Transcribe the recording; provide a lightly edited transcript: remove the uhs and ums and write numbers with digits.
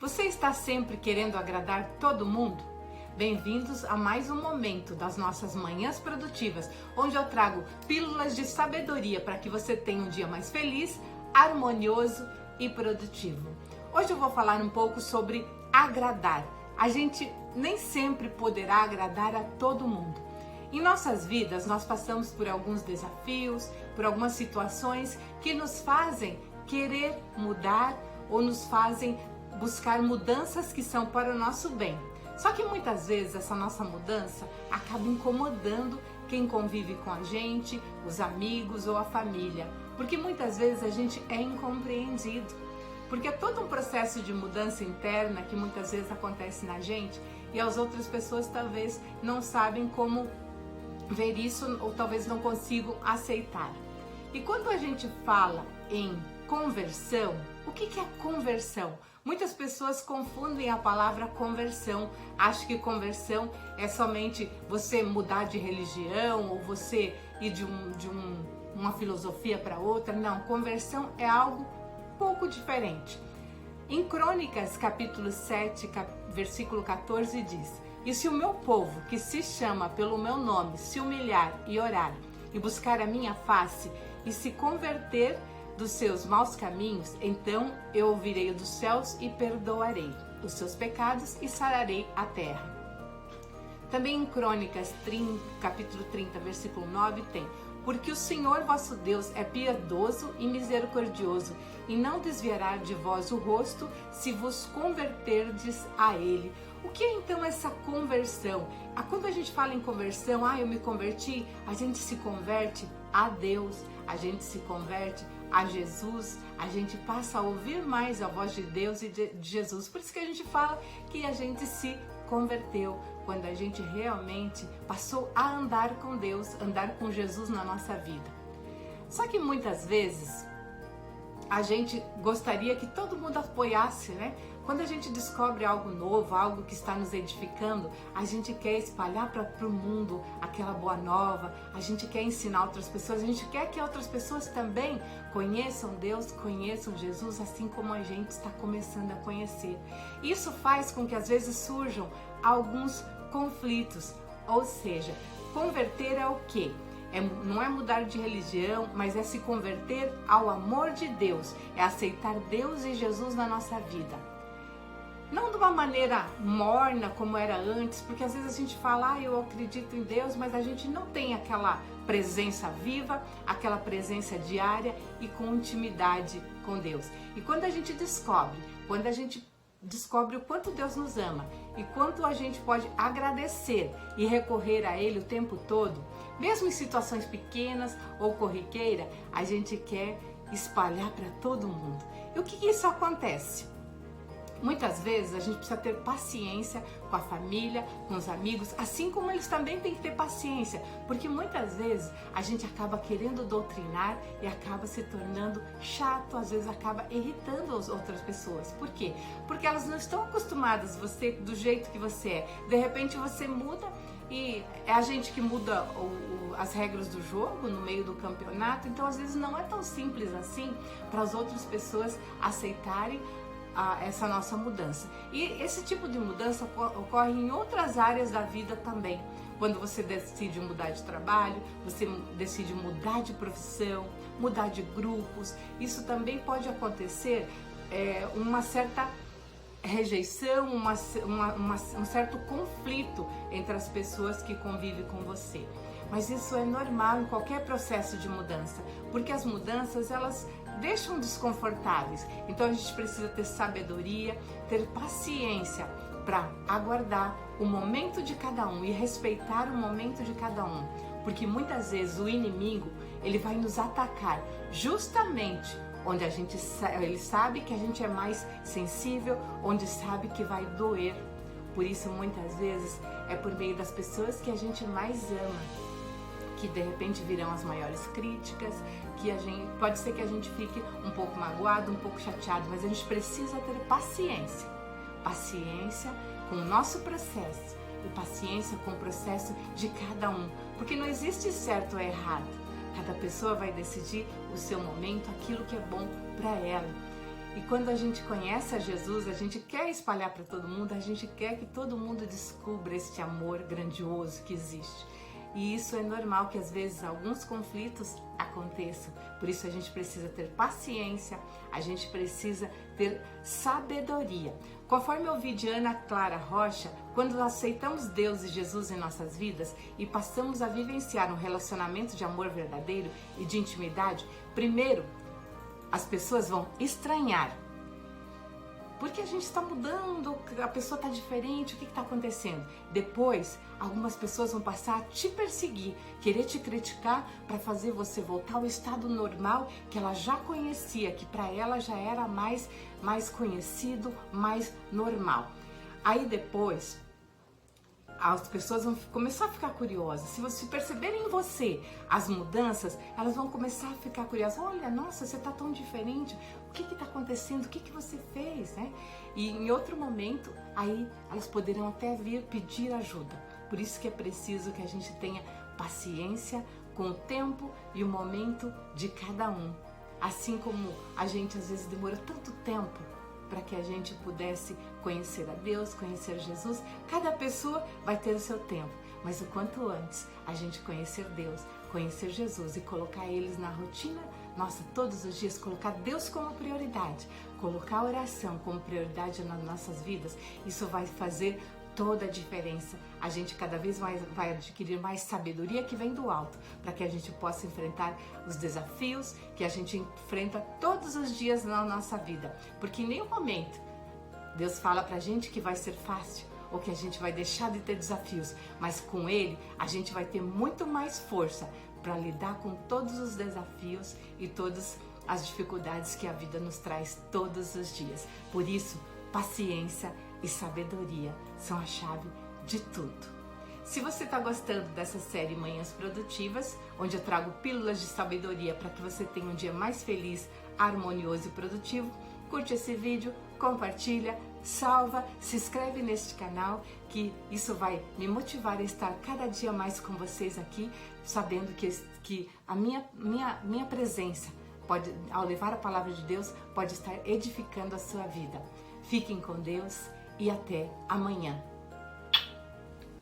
Você está sempre querendo agradar todo mundo? Bem-vindos a mais um momento das nossas manhãs produtivas, onde eu trago pílulas de sabedoria para que você tenha um dia mais feliz, harmonioso e produtivo. Hoje eu vou falar um pouco sobre agradar. A gente nem sempre poderá agradar a todo mundo. Em nossas vidas, nós passamos por alguns desafios, por algumas situações que nos fazem querer mudar ou nos fazem buscar mudanças que são para o nosso bem. Só que muitas vezes essa nossa mudança acaba incomodando quem convive com a gente, os amigos ou a família, porque muitas vezes a gente é incompreendido, porque é todo um processo de mudança interna que muitas vezes acontece na gente e as outras pessoas talvez não sabem como ver isso ou talvez não consigam aceitar. E quando a gente fala em conversão, o que é conversão? Muitas pessoas confundem a palavra conversão, acham que conversão é somente você mudar de religião ou você ir de uma filosofia para outra. Não, conversão é algo pouco diferente. Em Crônicas, capítulo 7, versículo 14 diz: "E se o meu povo, que se chama pelo meu nome, se humilhar e orar, e buscar a minha face, e se converter dos seus maus caminhos, então eu ouvirei dos céus e perdoarei os seus pecados e sararei a terra." Também em Crônicas 30, capítulo 30, versículo 9 tem: "Porque o Senhor vosso Deus é piedoso e misericordioso, e não desviará de vós o rosto, se vos converterdes a Ele." O que é então essa conversão? Quando a gente fala em conversão, eu me converti, a gente se converte a Deus, a gente se converte a Jesus, a gente passa a ouvir mais a voz de Deus e de Jesus. Por isso que a gente fala que a gente se converteu, quando a gente realmente passou a andar com Deus, andar com Jesus na nossa vida. Só que muitas vezes a gente gostaria que todo mundo apoiasse, né? Quando a gente descobre algo novo, algo que está nos edificando, a gente quer espalhar para o mundo aquela boa nova, a gente quer ensinar outras pessoas, a gente quer que outras pessoas também conheçam Deus, conheçam Jesus, assim como a gente está começando a conhecer. Isso faz com que às vezes surjam alguns conflitos, ou seja, converter é o quê? Não é mudar de religião, mas é se converter ao amor de Deus, é aceitar Deus e Jesus na nossa vida. Não de uma maneira morna como era antes, porque às vezes a gente fala, eu acredito em Deus, mas a gente não tem aquela presença viva, aquela presença diária e com intimidade com Deus. E quando a gente descobre o quanto Deus nos ama e quanto a gente pode agradecer e recorrer a Ele o tempo todo, mesmo em situações pequenas ou corriqueira, a gente quer espalhar para todo mundo. E o que isso acontece? Muitas vezes a gente precisa ter paciência com a família, com os amigos, assim como eles também têm que ter paciência, porque muitas vezes a gente acaba querendo doutrinar e acaba se tornando chato, às vezes acaba irritando as outras pessoas. Por quê? Porque elas não estão acostumadas você do jeito que você é. De repente você muda e é a gente que muda as regras do jogo no meio do campeonato, então às vezes não é tão simples assim para as outras pessoas aceitarem essa nossa mudança. E esse tipo de mudança ocorre em outras áreas da vida também. Quando você decide mudar de trabalho, você decide mudar de profissão, mudar de grupos, isso também pode acontecer uma certa rejeição, um certo conflito entre as pessoas que convivem com você. Mas isso é normal em qualquer processo de mudança, porque as mudanças elas deixam desconfortáveis. Então a gente precisa ter sabedoria, ter paciência para aguardar o momento de cada um e respeitar o momento de cada um, porque muitas vezes o inimigo ele vai nos atacar justamente onde ele sabe que a gente é mais sensível, onde sabe que vai doer. Por isso muitas vezes é por meio das pessoas que a gente mais ama que de repente virão as maiores críticas, pode ser que a gente fique um pouco magoado, um pouco chateado, mas a gente precisa ter paciência com o nosso processo e paciência com o processo de cada um, porque não existe certo ou errado, cada pessoa vai decidir o seu momento, aquilo que é bom para ela. E quando a gente conhece a Jesus, a gente quer espalhar para todo mundo, a gente quer que todo mundo descubra este amor grandioso que existe. E isso é normal que às vezes alguns conflitos aconteçam. Por isso a gente precisa ter paciência, a gente precisa ter sabedoria. Conforme eu ouvi de Ana Clara Rocha, quando aceitamos Deus e Jesus em nossas vidas e passamos a vivenciar um relacionamento de amor verdadeiro e de intimidade, primeiro as pessoas vão estranhar. Porque a gente está mudando, a pessoa está diferente, o que está acontecendo? Depois, algumas pessoas vão passar a te perseguir, querer te criticar para fazer você voltar ao estado normal que ela já conhecia, que para ela já era mais conhecido, mais normal. Aí depois, as pessoas vão começar a ficar curiosas. Se você perceberem em você as mudanças, elas vão começar a ficar curiosas. Olha, nossa, você está tão diferente. O que está acontecendo? O que você fez? Né? E em outro momento, aí elas poderão até vir pedir ajuda. Por isso que é preciso que a gente tenha paciência com o tempo e o momento de cada um. Assim como a gente às vezes demora tanto tempo para que a gente pudesse conhecer a Deus, conhecer Jesus. Cada pessoa vai ter o seu tempo, mas o quanto antes a gente conhecer Deus, conhecer Jesus e colocar eles na rotina, nossa, todos os dias, colocar Deus como prioridade, colocar a oração como prioridade nas nossas vidas, isso vai fazer toda a diferença. A gente cada vez mais vai adquirir mais sabedoria que vem do alto, para que a gente possa enfrentar os desafios que a gente enfrenta todos os dias na nossa vida. Porque em nenhum momento Deus fala pra gente que vai ser fácil ou que a gente vai deixar de ter desafios, mas com Ele a gente vai ter muito mais força para lidar com todos os desafios e todas as dificuldades que a vida nos traz todos os dias. Por isso, paciência e sabedoria são a chave de tudo. Se você está gostando dessa série Manhãs Produtivas, onde eu trago pílulas de sabedoria para que você tenha um dia mais feliz, harmonioso e produtivo, curte esse vídeo, compartilha, salva, se inscreve neste canal, que isso vai me motivar a estar cada dia mais com vocês aqui, sabendo que a minha presença pode, ao levar a palavra de Deus, pode estar edificando a sua vida. Fiquem com Deus e até amanhã.